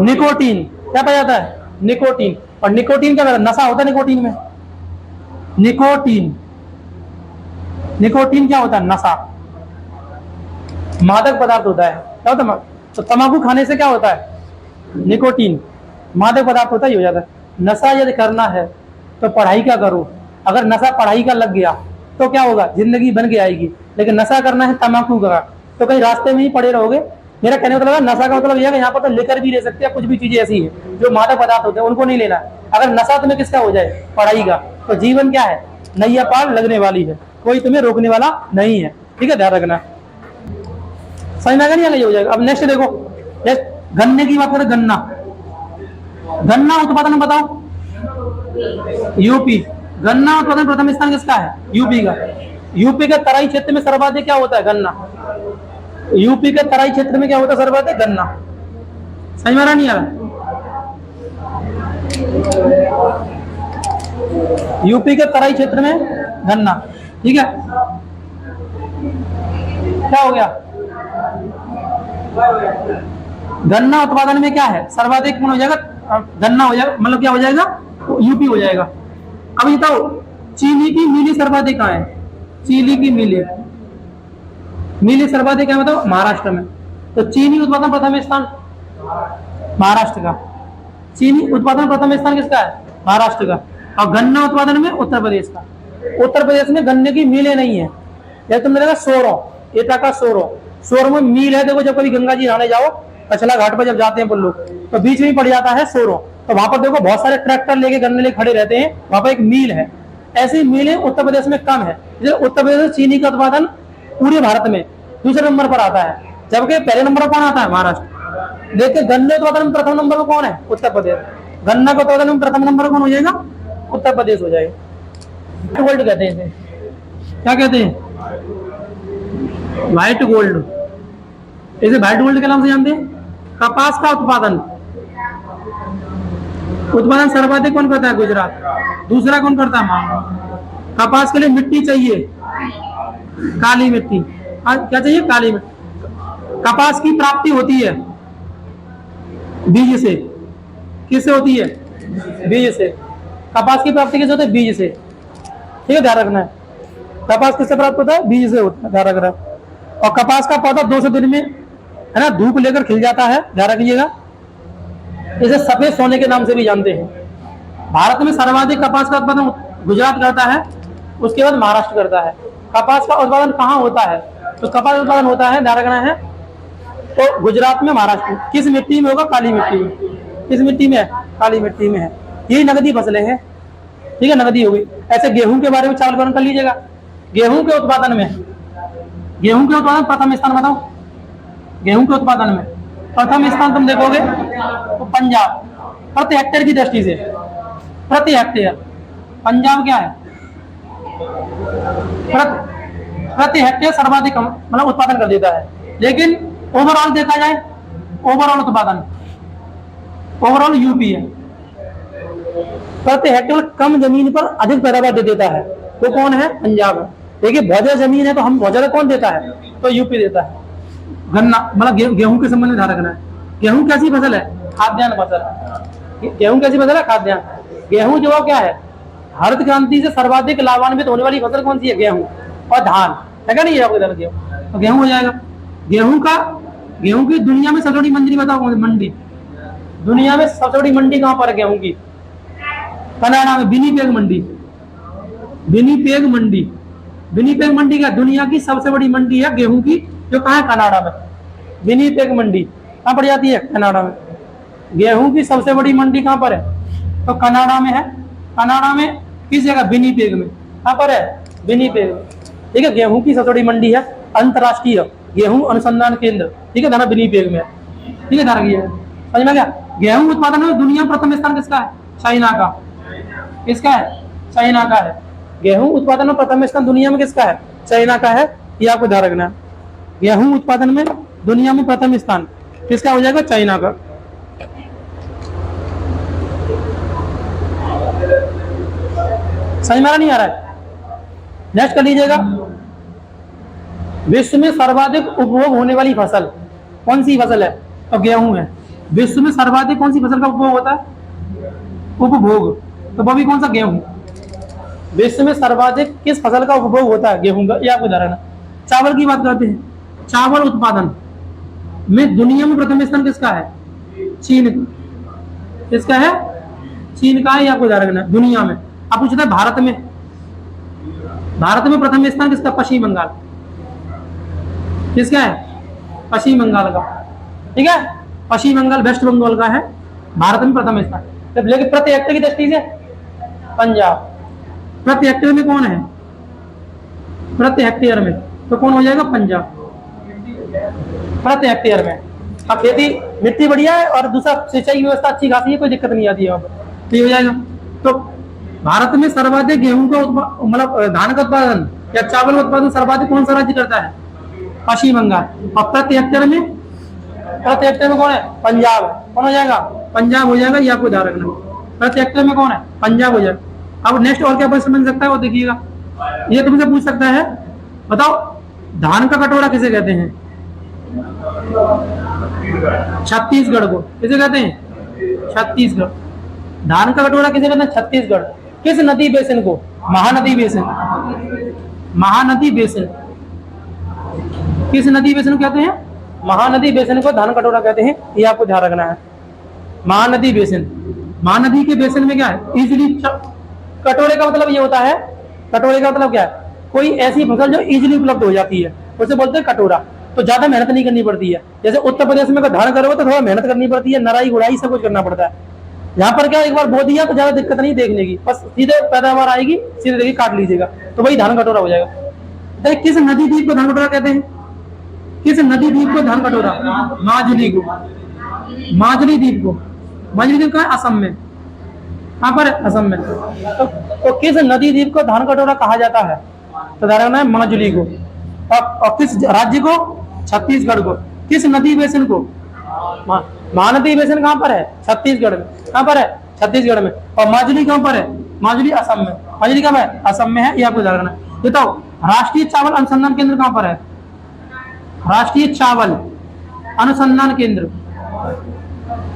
निकोटीन। क्या पाया जाता है? निकोटीन। और निकोटीन क्या नशा होता है? निकोटीन में, निकोटीन, निकोटीन क्या होता है? नशा, मादक पदार्थ होता है। क्या होता है? तो तंबाकू खाने से क्या होता है? निकोटीन, मादक पदार्थ होता ही हो जाता है। नशा यदि करना है तो पढ़ाई का करो। अगर नशा पढ़ाई का लग गया तो क्या होगा? जिंदगी बन के आएगी। लेकिन नशा करना है तंबाकू का, तो कहीं रास्ते में ही पड़े रहोगे। मेरा कहने का मतलब नशा का मतलब यह है कि यहाँ पर तो लेकर भी ले सकते हैं, कुछ भी चीजें ऐसी है जो मादक पदार्थ होते हैं उनको नहीं लेना। अगर नशा तुम्हें किसका हो जाए? पढ़ाई का, तो जीवन क्या है? नैया पार लगने वाली है, कोई तुम्हें रोकने वाला नहीं है। ठीक है, ध्यान रखना। समझ में आ गया? नहीं हो जाएगा। अब नेक्स्ट देखो, गन्ने की बात करें। गन्ना, गन्ना उत्पादन बताओ। यूपी। गन्ना उत्पादन प्रथम स्थान किसका है? यूपी का। यूपी के तराई क्षेत्र में सर्वाधिक क्या होता है? गन्ना। यूपी के तराई क्षेत्र में क्या होता है? सर्वाधिक गन्ना। समझ में आ रहा नहीं आ रहा? यूपी के तराई क्षेत्र में गन्ना। ठीक है, क्या हो गया? गन्ना उत्पादन में क्या है? सर्वाधिक कौन हो जाएगा? गन्ना हो जाएगा, मतलब क्या हो जाएगा? यूपी हो जाएगा। अब बताओ, चीनी की मिली सर्वाधिक कहाँ है? चीनी की मिली, मिली सर्वाधिक है बताओ? महाराष्ट्र में। तो चीनी उत्पादन प्रथम स्थान महाराष्ट्र का। चीनी उत्पादन प्रथम स्थान किसका है? महाराष्ट्र का। और गन्ना उत्पादन में उत्तर प्रदेश का। उत्तर प्रदेश में गन्ने की मिलें नहीं है। यह तुम मिलेगा सोरो, एटा का सोरो। सोरो में मिल है। देखो, जब कभी गंगा जी नहाने जाओ, कचला घाट पर जब जाते हैं लोग, तो बीच में ही पड़ जाता है सोरो। तो वहां पर देखो बहुत सारे ट्रैक्टर लेके गन्ने लेके खड़े रहते हैं, वहां पर एक मिल है। ऐसी मिलें उत्तर प्रदेश में कम है। उत्तर प्रदेश में चीनी का उत्पादन पूरे भारत में दूसरे नंबर पर आता है, जबकि पहले नंबर पर कौन आता है? महाराष्ट्र। देखिए, गन्ने उत्पादन में प्रथम नंबर पर कौन है? उत्तर प्रदेश। गन्ना का उत्पादन में प्रथम नंबर पर कौन हो जाएगा? उत्तर प्रदेश हो जाएगा। गोल्ड कहते हैं इसे। क्या कहते हैं? White gold. इसे व्हाइट गोल्ड के नाम से जानते हैं। कपास का उत्पादन, उत्पादन सर्वाधिक कौन करता है? गुजरात। दूसरा कौन करता है? महाराष्ट्र। कपास के लिए मिट्टी चाहिए, काली मिट्टी। क्या चाहिए? काली मिट्टी। कपास की प्राप्ति होती है बीज से। किससे होती है? बीज से। कपास की प्राप्ति किससे होती है? बीज से। ठीक है, ध्यान रखना है। कपास किससे प्राप्त होता है? बीज से होता है, ध्यान रखना है। और कपास का पौधा 200 दिन में, है ना, धूप लेकर खिल जाता है, ध्यान रखिएगा। इसे सफेद सोने के नाम से भी जानते हैं। भारत में सर्वाधिक कपास का उत्पादन गुजरात करता है, उसके बाद महाराष्ट्र करता है। कपास का उत्पादन कहाँ होता है? तो कपास उत्पादन होता है, ध्यान रखना है, तो गुजरात में, महाराष्ट्र। किस मिट्टी में होगा? काली मिट्टी में। किस मिट्टी में है? काली मिट्टी में है। यही नगदी फसलें हैं। ठीक है, नगदी होगी। ऐसे गेहूं के बारे में चावल कर लीजिएगा। गेहूं के उत्पादन में, गेहूं के उत्पादन प्रथम स्थान बताओ। गेहूं के उत्पादन में प्रथम स्थान तुम देखोगे तो पंजाब। प्रति हेक्टेयर की दृष्टि से, प्रति हेक्टेयर पंजाब क्या है, प्रति हेक्टेयर सर्वाधिक मतलब उत्पादन कर देता है। लेकिन ओवरऑल देखा जाए, ओवरऑल उत्पादन, ओवरऑल यूपी है, प्रति हेक्टेयर कम जमीन पर अधिक पैदावार दे देता है, वो कौन है, पंजाब है। देखिए बहुत ज्यादा जमीन है तो हम बहुत ज्यादा कौन देता है, तो यूपी देता है। गन्ना मतलब गेहूं के संबंध में ध्यान रखना है। गेहूं कैसी फसल है, खाद्यान्न फसल। गेहूं कैसी फसल है, खाद्यान्न। गेहूं जो क्या है, हरित क्रांति से सर्वाधिक लाभान्वित होने वाली फसल कौन सी है, गेहूं और धान है क्या, नहीं है आपको इधर गेहूं, तो गेहूं हो जाएगा। गेहूं की दुनिया में सबसे बड़ी मंडी बताओ कौन सी मंडी, दुनिया में सबसे बड़ी मंडी कहां पर है गेहूं की, कनाडा में, विनिपेग मंडी, विनिपेग मंडी। विनिपेग मंडी क्या, दुनिया की सबसे बड़ी मंडी है गेहूं की, जो कहाँ है, कनाडा में। विनिपेग मंडी कहाँ पड़ जाती है, कनाडा में। गेहूं की सबसे बड़ी मंडी कहाँ पर है, तो कनाडा में है। कनाडा में किस जगह, विनिपेग में। कहाँ पर है, विनिपेग में। ठीक है, गेहूं की सबसे बड़ी मंडी है अंतर्राष्ट्रीय गेहूं अनुसंधान केंद्र, ठीक है, धारा विनिपेग में है। ठीक है, धारा समझ में गया। गेहूं उत्पादन में दुनिया में प्रथम स्थान किसका है, चाइना का। किसका है, चाइना का है। गेहूं उत्पादन में प्रथम स्थान दुनिया में किसका है, चाइना का है। ये आपको ध्यान रखना है। गेहूं उत्पादन में दुनिया में प्रथम स्थान किसका हो जाएगा, चाइना का। समझ में नहीं आ रहा है, नेक्स्ट कर लीजिएगा। विश्व में सर्वाधिक उपभोग होने वाली फसल कौन सी फसल है, तो गेहूं है। विश्व में सर्वाधिक कौन सी फसल का उपभोग होता है, उपभोग, तो वो भी कौन सा, गेहूं। विश्व में सर्वाधिक किस फसल का उपभोग होता है, गेहूं का। यह आपको उदाहरण है। चावल की बात करते हैं, चावल उत्पादन में दुनिया में प्रथम स्थान किसका है, चीन। किसका है, चीन का है। यह आपको उदाहरण है दुनिया में। आप पूछते हैं भारत में, भारत में प्रथम स्थान किसका, पश्चिम बंगाल। किसका है, पश्चिम बंगाल का। ठीक है, पश्चिम बंगाल वेस्ट बंगाल का है, भारत में प्रथम स्थान। लेकिन प्रति हेक्टेयर की दृष्टि से पंजाब। प्रति हेक्टेयर में कौन है, प्रति हेक्टेयर में तो कौन हो जाएगा, पंजाब, प्रति हेक्टेयर में। अब खेती मिट्टी बढ़िया है और दूसरा सिंचाई की व्यवस्था अच्छी खासी है, कोई दिक्कत नहीं आती है, तो ये हो जाएगा। तो भारत में सर्वाधिक गेहूं का मतलब धान का उत्पादन या चावल का उत्पादन सर्वाधिक कौन सा राज्य करता है, पश्चिम बंगाल। और प्रति हेक्टेयर में कौन है, पंजाब। कौन हो जाएगा, पंजाब हो जाएगा। ये आपको ध्यान रखना, प्रति हेक्टेयर में कौन है, पंजाब हो जाएगा। अब नेक्स्ट और क्या क्वेश्चन बन सकता है वो देखिएगा। ये तुमसे पूछ सकता है, बताओ धान का कटोरा किसे कहते हैं, छत्तीसगढ़ को। किसे कहते हैं, छत्तीसगढ़। धान का कटोरा किसे कहते हैं, छत्तीसगढ़। किस नदी बेसिन को, महानदी बेसिन। महानदी बेसिन, किस नदी बेसिन कहते हैं, महानदी बेसिन को धान कटोरा कहते हैं। ये आपको ध्यान रखना है, महानदी बेसिन। महानदी के बेसिन में क्या है, इजीली। कटोरे का मतलब ये होता है, कटोरे का मतलब क्या है, कोई ऐसी फसल जो इजीली उपलब्ध हो जाती है, उसे बोलते हैं कटोरा। तो ज्यादा मेहनत नहीं करनी पड़ती है। जैसे उत्तर प्रदेश में धान करोगे तो थोड़ा मेहनत करनी पड़ती है, नराई गुड़ाई सब कुछ करना पड़ता है। यहाँ पर क्या, एक बार बो दिया तो ज्यादा दिक्कत नहीं देखने की, बस सीधे पैदावार आएगी, सीधे देखिए काट लीजिएगा, तो वही धान कटोरा हो जाएगा। तो किस नदी द्वीप को धान कटोरा कहते हैं, किस नदी द्वीप को धान कटोरा, माजुली को। माजुली द्वीप को, माजुली द्वीप कहाँ है, असम में। कहाँ पर है, असम में। तो किस नदी द्वीप को धान कटोरा कहा जाता है, तो धारण है माजुली को। और किस राज्य को, छत्तीसगढ़ को। किस नदी बेसिन को, महानदी बेसिन कहाँ पर है, छत्तीसगढ़ में। कहाँ पर है, छत्तीसगढ़ में। और माजुली कहाँ पर है, माजुली असम में। माजुली कहाँ है, असम में है। ये आपको ध्यान रखना है। बताओ राष्ट्रीय चावल अनुसंधान केंद्र कहाँ पर है, राष्ट्रीय चावल अनुसंधान केंद्र,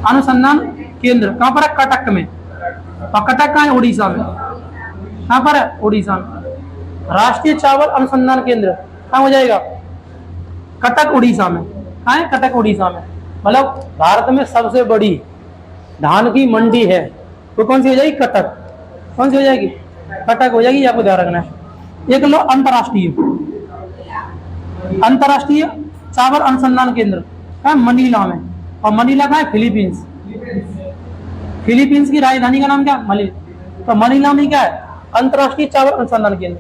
अनुसंधान केंद्र कहाँ पर है, कटक में। और कटक कहाँ है, उड़ीसा में। कहाँ पर है, उड़ीसा में। राष्ट्रीय चावल अनुसंधान केंद्र कहाँ हो जाएगा, कटक उड़ीसा में। कहाँ है, कटक उड़ीसा में। मतलब भारत में सबसे बड़ी धान की मंडी है, तो कौन सी हो जाएगी, कटक। कौन सी हो जाएगी, कटक हो जाएगी। आपको ध्यान रखना है। एक लो अंतरराष्ट्रीय, अंतरराष्ट्रीय चावल अनुसंधान केंद्र कहाँ, मनीला में। और मनीला कहाँ है, फिलीपींस। फिलीपींस की राजधानी का नाम क्या, मनीला। तो मनीला में क्या है, अंतरराष्ट्रीय चावल अनुसंधान केंद्र।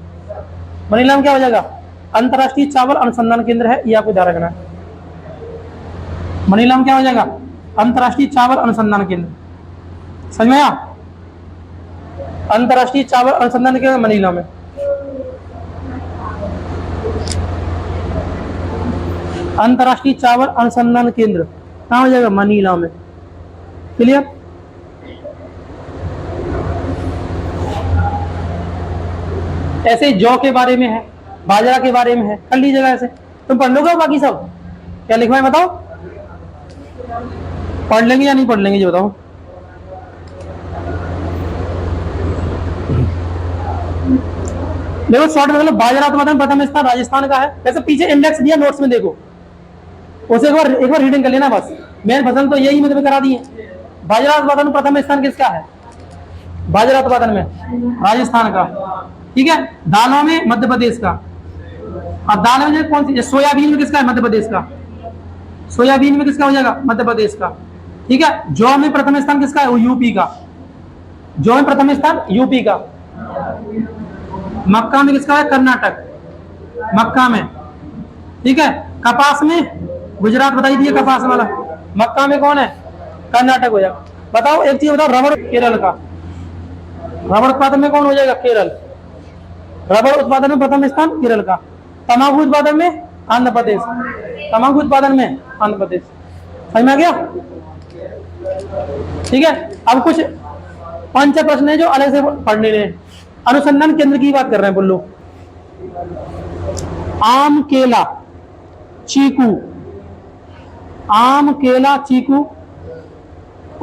मनीला में क्या हो जाएगा, अंतरराष्ट्रीय चावल अनुसंधान केंद्र है। ये आपको ध्यान रखना है। मनीला में क्या हो जाएगा, अंतरराष्ट्रीय चावल अनुसंधान केंद्र। समझ में आया? अंतर्राष्ट्रीय चावल अनुसंधान केंद्र मनीला में। अंतर्राष्ट्रीय चावल अनुसंधान केंद्र कहाँ हो जाएगा? मनीला में। क्लियर? ऐसे जौ के बारे में है, बाजरा के बारे में है, कर लीजिएगा ऐसे। तुम पढ़ लोगे बाकी सब? क्या लिखवाएं बताओ? पढ़ लेंगे या नहीं पढ़ लेंगे ये बताओ? देखो शॉर्ट में, मतलब बाजरा उत्पादन प्रथम स्थान राजस्थान का है। वैसे पीछे इंडेक्स दिया नोट्स में, देखो उसे एक बार रीडिंग कर लेना बस। मेन फसल तो यही मैंने करा दी है। बाजरा उत्पादन प्रथम स्थान किसका है? बाजरा उत्पादन में राजस्थान का। ठीक है। दालों में मध्य प्रदेश का। और दाल में कौन सी? सोयाबीन में किसका है? मध्य प्रदेश का। सोयाबीन में किसका हो जाएगा? मध्य प्रदेश का। ठीक है। जौ में प्रथम स्थान किसका है? वो यूपी का। जौ में प्रथम स्थान यूपी का। मक्का में किसका है? कर्नाटक। मक्का में। ठीक है। कपास में गुजरात बताई दिए कपास वाला। मक्का में कौन है? कर्नाटक हो जाएगा। बताओ एक चीज बताओ, रबड़ केरल का। रबड़ उत्पादन में कौन हो जाएगा? केरल। रबड़ उत्पादन में प्रथम स्थान केरल का। तंबाकू उत्पादन में आंध्र प्रदेश। तंबाकू उत्पादन में आंध्र प्रदेश। समझ में आ गया? ठीक है। अब कुछ 5 प्रश्न है जो अलग से पढ़ने हैं। अनुसंधान केंद्र की बात कर रहे हैं, बोलो। आम, केला, चीकू। आम, केला, चीकू।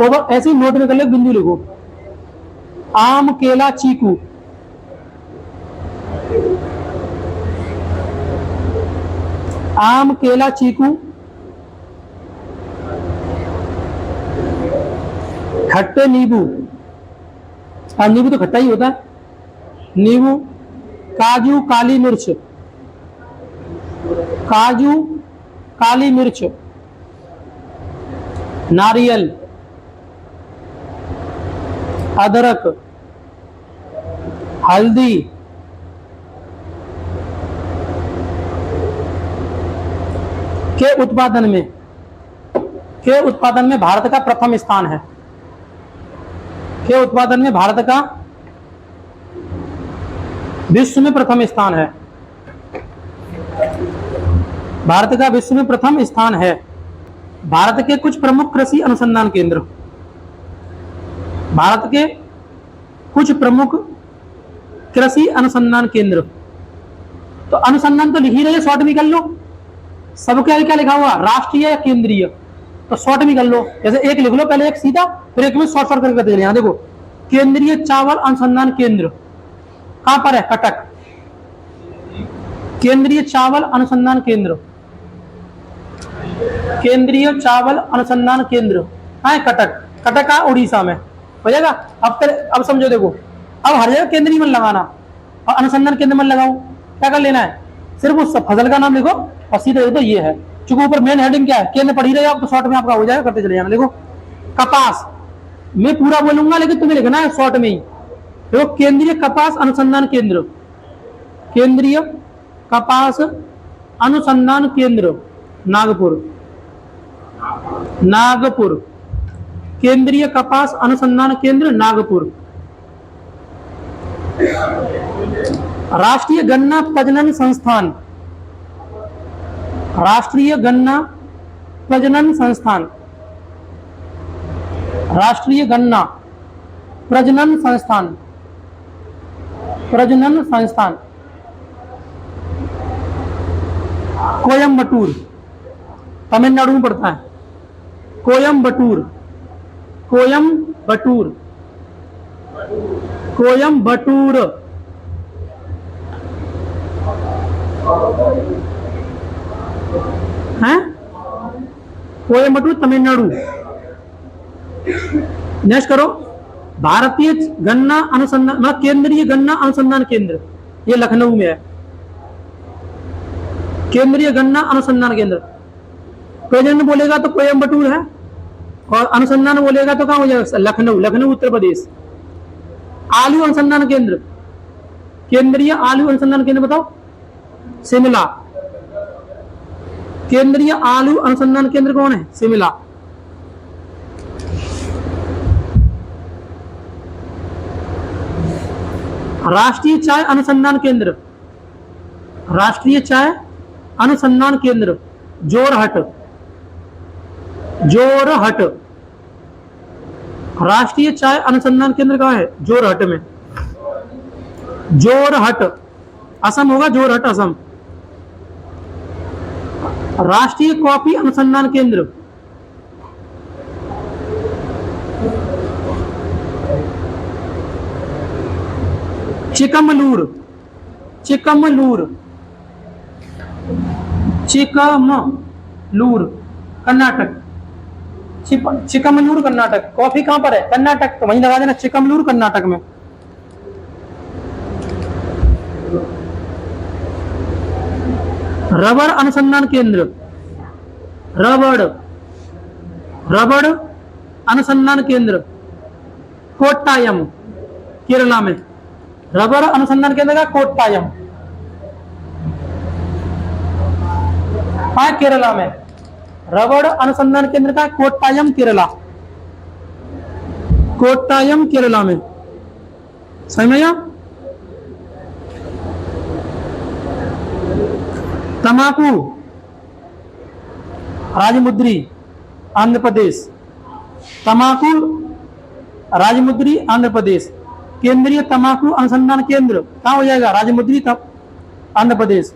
ओवर ऐसे ही नोट में कर ले, बिंदु लिखो। आम, केला, चीकू। आम, केला, चीकू। खट्टे नींबू। अब नींबू तो खट्टा ही होता है। नींबू। काजू, काली मिर्च। काजू, काली मिर्च। नारियल, अदरक, हल्दी, के उत्पादन में भारत का प्रथम स्थान है। के उत्पादन में भारत का विश्व में प्रथम स्थान है। भारत का विश्व में प्रथम स्थान है। भारत के कुछ प्रमुख कृषि अनुसंधान केंद्र। भारत के कुछ प्रमुख कृषि अनुसंधान केंद्र। तो अनुसंधान तो लिख ही रहे, शॉर्ट भी कर लो। सब क्या क्या लिखा हुआ? राष्ट्रीय या केंद्रीय? तो शॉर्ट भी कर लो। जैसे एक लिख लो पहले, एक सीधा, फिर एक में शॉर्ट शॉर्ट करके दे। यहां देखो, केंद्रीय चावल अनुसंधान केंद्र कहां पर है? कटक। केंद्रीय चावल अनुसंधान केंद्र। केंद्रीय चावल अनुसंधान केंद्र कहां है? कटक। कटक का उड़ीसा में हो जाएगा। अब समझो, देखो अब हर जगह केंद्रीय मन लगाना और अनुसंधान केंद्र मन लगाओ। क्या कर लेना है? सिर्फ उस फसल का नाम लिखो और सीधे तो ये है। चूंकि ऊपर मेन हेडिंग क्या है? केंद्र पढ़ ही रहे हो आप, तो शॉर्ट में आपका हो जाएगा, करते चले जाना। देखो कपास, मैं पूरा बोलूंगा लेकिन तुम्हें लिखना है शॉर्ट में ही। देखो केंद्रीय कपास अनुसंधान केंद्र। केंद्रीय कपास अनुसंधान केंद्र नागपुर। नागपुर। केंद्रीय कपास अनुसंधान केंद्र नागपुर। राष्ट्रीय गन्ना प्रजनन संस्थान। राष्ट्रीय गन्ना प्रजनन संस्थान। राष्ट्रीय गन्ना प्रजनन संस्थान। प्रजनन संस्थान कोयम्बटूर, तमिलनाडु में पड़ता है। कोयम्बटूर। कोयम्बटूर। कोयम्बटूर। हैं? कोयम्बटूर तमिलनाडु। नेक्स्ट करो, भारतीय गन्ना अनुसंधान, मतलब केंद्रीय गन्ना अनुसंधान केंद्र, ये लखनऊ में है। केंद्रीय गन्ना अनुसंधान केंद्र। प्रजनन बोलेगा तो कोयम्बटूर है, और अनुसंधान बोलेगा तो कहां हो जाएगा? लखनऊ। लखनऊ उत्तर प्रदेश। आलू अनुसंधान केंद्र, केंद्रीय आलू अनुसंधान केंद्र बताओ? शिमला। केंद्रीय आलू अनुसंधान केंद्र कौन है? शिमला। राष्ट्रीय चाय अनुसंधान केंद्र, राष्ट्रीय चाय अनुसंधान केंद्र जोरहट, जोरहट। राष्ट्रीय चाय अनुसंधान केंद्र कहाँ है? जोरहट में, जोरहट असम होगा, जोरहट असम। राष्ट्रीय कॉफी अनुसंधान केंद्र, चिकमलूर, चिकमलूर, चिकमलूर कर्नाटक, चिकमलूर कर्नाटक। कॉफी कहां पर है? कर्नाटक, तो वहीं लगा देना, चिकमलूर कर्नाटक में। रबड़ अनुसंधान केंद्र, रबड़, रबड़ अनुसंधान केंद्र कोट्टायम, केरला में। रबड़ अनुसंधान केंद्र का कोट्टायम, केरला में। रबड़ अनुसंधान केंद्र का कोट्टायम, केरला, कोट्टायम केरला में। समझ में आया? तंबाकू राजमुद्री आंध्र प्रदेश, तंबाकू राजमुद्री आंध्र प्रदेश। केंद्रीय तंबाकू अनुसंधान केंद्र कहां हो जाएगा? राजमुद्री आंध्र प्रदेश।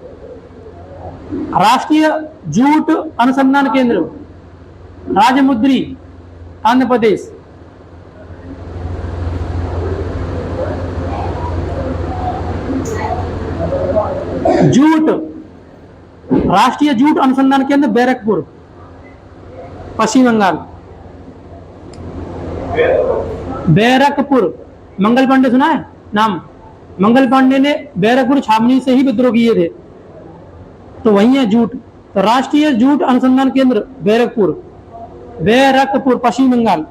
राष्ट्रीय जूट अनुसंधान केंद्र राजमुद्री आंध्र प्रदेश। जूट, राष्ट्रीय जूट अनुसंधान केंद्र बैरकपुर, पश्चिम बंगाल। बैरकपुर, मंगल पांडे सुना है नाम? मंगल पांडे ने बैरकपुर छावनी से ही विद्रोह किए थे, तो वही है जूट। तो राष्ट्रीय जूट अनुसंधान केंद्र बैरकपुर, बैरकपुर पश्चिम बंगाल।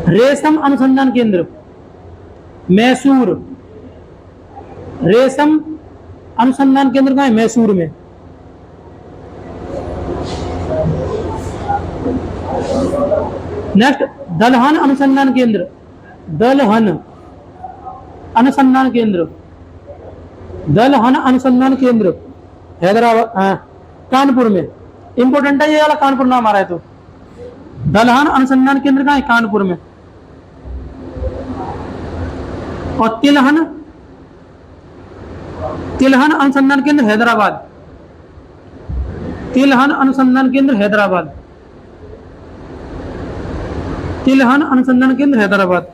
रेशम अनुसंधान केंद्र मैसूर, रेशम अनुसंधान केंद्र कहां है? मैसूर में। नेक्स्ट, दलहन अनुसंधान केंद्र, दलहन अनुसंधान केंद्र, दलहन अनुसंधान केंद्र हैदराबाद, कानपुर में। इंपोर्टेंट है ये वाला, कानपुर नाम आ रहा है तो। दलहन अनुसंधान केंद्र कहां है? कानपुर में। और तिलहन, तिलहन अनुसंधान केंद्र हैदराबाद, तिलहन अनुसंधान केंद्र हैदराबाद, तिलहन अनुसंधान केंद्र हैदराबाद।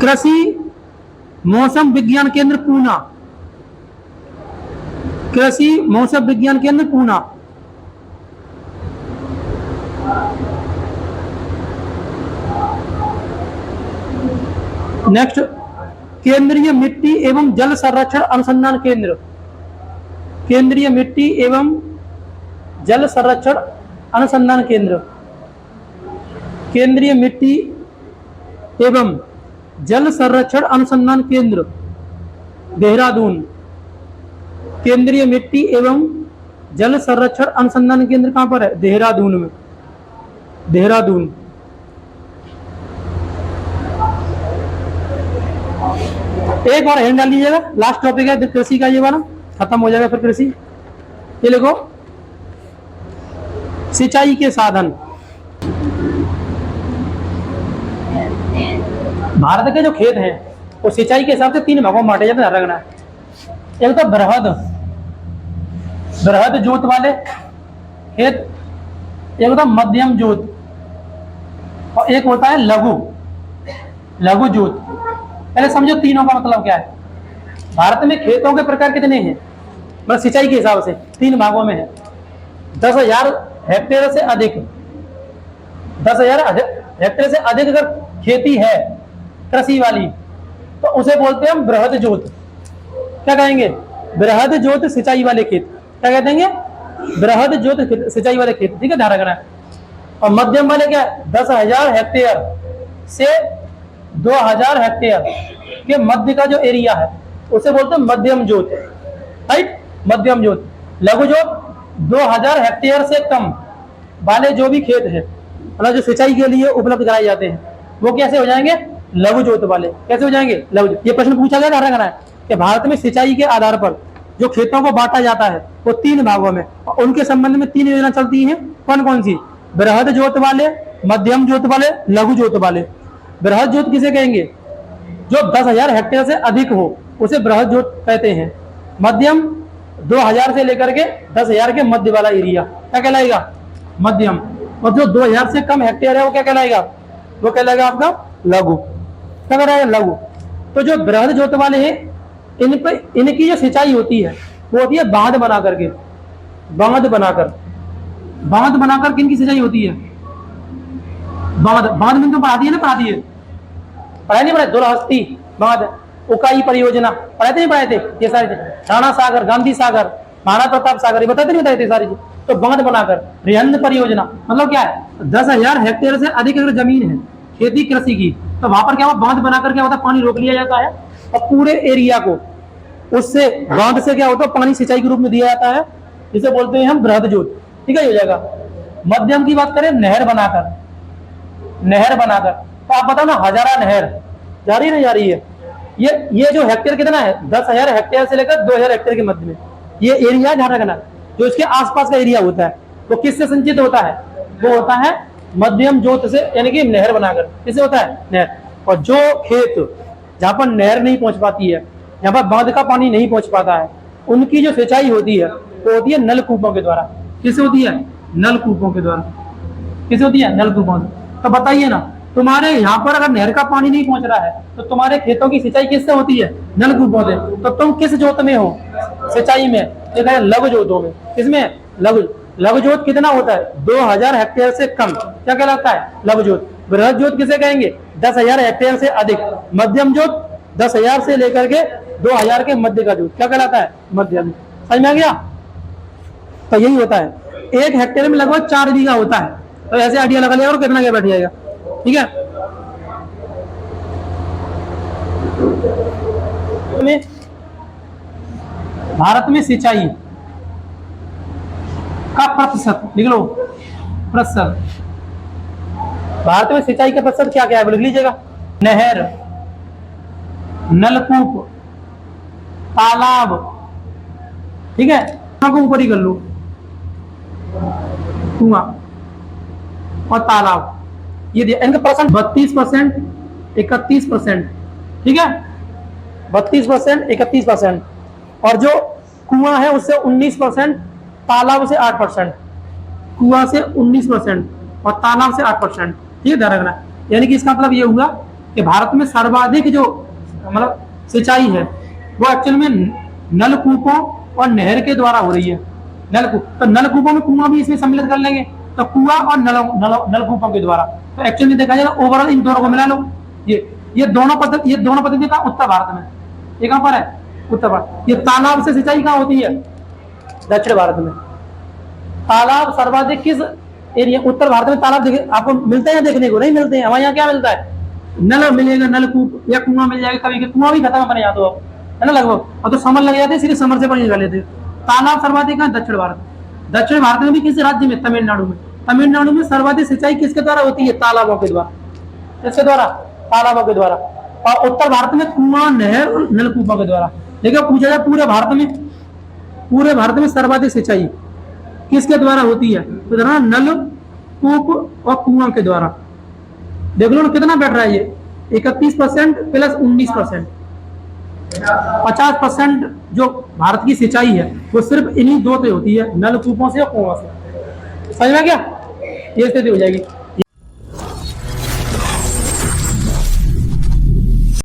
कृषि मौसम विज्ञान केंद्र पूना, कृषि मौसम विज्ञान केंद्र पूना। नेक्स्ट, केंद्रीय मिट्टी एवं जल संरक्षण अनुसंधान केंद्र, केंद्रीय मिट्टी एवं जल संरक्षण अनुसंधान केंद्र, केंद्रीय मिट्टी एवं जल संरक्षण अनुसंधान केंद्र देहरादून। केंद्रीय मिट्टी एवं जल संरक्षण अनुसंधान केंद्र कहां पर है? देहरादून में, देहरादून। एक बार हैंड डाल लीजिएगा, लास्ट टॉपिक है कृषि का, ये वाला खत्म हो जाएगा फिर कृषि। ये देखो, सिंचाई के साधन। भारत के जो खेत हैं वो सिंचाई के हिसाब से 3 भागों में बांटे जाते हैं, रखना है। एक तो बृहद, बृहद जोत वाले खेत, एक तो मध्यम जोत, और एक होता है लघु, लघु जोत। पहले समझो तीनों का मतलब क्या है। भारत में खेतों के प्रकार कितने हैं? मतलब सिंचाई के हिसाब से 3 भागों में है। 10,000 हेक्टेयर से अधिक, 10,000 हेक्टेयर से अधिक अगर खेती है कृषि वाली, तो उसे बोलते हैं हम बृहद जोत। क्या कहेंगे? बृहद जोत सिंचाई वाले खेत। क्या कहते हैं? बृहद जोत सिंचाई वाले खेत। ठीक है, ध्यान रखना है। और मध्यम वाले क्या? 10,000 हेक्टेयर से 2,000 हेक्टेयर के मध्य का जो एरिया है उसे बोलते हैं मध्यम जोत। राइट, मध्यम जोत। लघु जोत 2,000 हेक्टेयर से कम वाले जो भी खेत है मतलब जो सिंचाई के लिए उपलब्ध कराए जाते हैं वो कैसे हो जाएंगे, लघु जोत वाले। कैसे हो जाएंगे, लघु जोत। ये प्रश्न पूछा गया था कि भारत में सिंचाई के आधार पर जो खेतों को बांटा जाता है वो 3 भागों में, और उनके संबंध में 3 योजना चलती हैं। कौन कौन सी, बृहद जोत वाले, मध्यम जोत वाले, लघु जोत वाले। बृहद जोत किसे कहेंगे, जो 10,000 हेक्टेयर से अधिक हो उसे बृहद जोत कहते हैं। मध्यम 2,000 से लेकर के 10,000 के मध्य वाला एरिया क्या कहलाएगा, मध्यम। और जो 2,000 से कम हेक्टेयर है वो क्या कहलाएगा, वो कहलाएगा आपका लघु। क्या कहलाएगा, लघु। तो जो बृहद जोत वाले हैं इन पे इनकी जो सिंचाई होती है वो होती है बांध बना करके, बांध बनाकर किनकी सिंचाई होती है, बांध में तो पढ़ाती है ना, पढ़ाती है, पढ़ाई नहीं पढ़ाई, दुलहस्ती बांध, उकाई परियोजना पढ़ाते नहीं पढ़ाए थे, ये सारे राणा सागर, गांधी सागर, महाराणा प्रताप सागर, ये बताते नहीं बताए थे सारी चीज। तो बांध बनाकर, रिहंद परियोजना मतलब क्या है, 10,000 हेक्टेयर से अधिक अगर जमीन है खेती कृषि की, तो वहां पर क्या हुआ, बांध बनाकर क्या होता है, पानी रोक लिया जाता है और पूरे एरिया को उससे बांध से क्या होता है, पानी सिंचाई के रूप में दिया जाता है, जिसे बोलते हैं हम बृहद जोत। ठीक है, हो जाएगा। मध्यम की बात करें, नहर बनाकर, तो आप बताओ ना, हजारा नहर जा रही है ना, जा रही है। ये जो हेक्टेयर कितना है, 10,000 हेक्टेयर से लेकर 2,000 हेक्टेयर के मध्य में ये एरिया ध्यान रखना। जो इसके आसपास का एरिया होता है वो किससे संचित होता है, वो होता है मध्यम जोत से, यानी कि नहर बनाकर। किससे होता है, नहर। और जो खेत जहां पर नहर नहीं पहुंच पाती है, जहां पर बांध का पानी नहीं पहुंच पाता है, उनकी जो सिंचाई होती है वो होती है नलकूपों के द्वारा। किससे होती है, नलकूपों के द्वारा। किससे होती है, नलकूपों से। तो बताइए ना, तुम्हारे यहाँ पर अगर नहर का पानी नहीं पहुंच रहा है तो तुम्हारे खेतों की सिंचाई किससे होती है, नलकूपों से। तो तुम किस जोत में हो, सिंचाई में, देखा है लघु जोतों में। किसमें, लघु जोत कितना होता है, 2,000 हेक्टेयर से कम, क्या कहलाता है, लघु जोत। बृहद जोत किसे कहेंगे, 10,000 हेक्टेयर से अधिक। मध्यम जोत 10,000 से लेकर के 2,000 के मध्य का जोत क्या कहलाता है, मध्यम। समझ में आ गया। तो यही होता है, 1 हेक्टेयर में लगभग 4 बीघा होता है। तो ऐसे आइडिया लगा लिया और कितना क्या बैठ जाएगा। ठीक है, भारत में सिंचाई का प्रतिशत लिख लो, प्रतिशत। भारत में सिंचाई का प्रतिशत क्या क्या है, लिख लीजिएगा। नहर, नलकूप, तालाब, ठीक है, को ऊपर ही कर लो, कुआं और तालाब। ये इनका परसेंट 32%, 31%। ठीक है, 32%, 31%। और जो कुआं है उससे 19%, तालाब से 8%। कुआं से 19% और तालाब से 8%। ये ध्यान रखना। यानी कि इसका मतलब ये हुआ कि भारत में सर्वाधिक जो मतलब सिंचाई है वो एक्चुअल में नलकूपों और नहर के द्वारा हो रही है। नलकूप, तो नलकूपों में कुआं भी इसमें सम्मिलित कर लेंगे, तो कुआं और नलकूपों के द्वारा। तो एक्चुअली में देखा जाएगा ओवरऑल इन दोनों को मिला लो। ये दोनों पद्धति का उत्तर भारत में, ये कहां पर है, उत्तर भारत। ये तालाब से सिंचाई कहां होती है, दक्षिण भारत में। तालाब सर्वाधिक किस एरिया, उत्तर भारत में तालाब आपको मिलते हैं, देखने को नहीं मिलते हैं। हमारे यहाँ क्या मिलता है, नल मिलेगा, नलकूप या कुआं मिल जाएगा। कभी कुआं भी खत्म बने जाते हो है ना लगभग, और तो समर लग जाते हैं, सीधे समर से पानी निकाल लेते। तालाब सर्वाधिक है दक्षिण भारत। दक्षिण भारत में भी किस राज्य में, तमिलनाडु में। तमिलनाडु में सर्वाधिक सिंचाई किसके द्वारा होती है, तालाबों के द्वारा। किसके द्वारा, तालाबों के द्वारा। और उत्तर भारत में कुआं, नहर और नलकूपों के द्वारा। लेकिन पूछा जाए पूरे भारत में सर्वाधिक सिंचाई किसके द्वारा होती है, तो जरा नलकूप और कुआं के द्वारा। देख लो कितना बैठ रहा है ये, 31% प्लस 19%। 50% जो भारत की सिंचाई है वो सिर्फ इन्हीं दो से होती है, नलकूपों से और कुआं से। समझ में क्या, ये स्थिति हो जाएगी।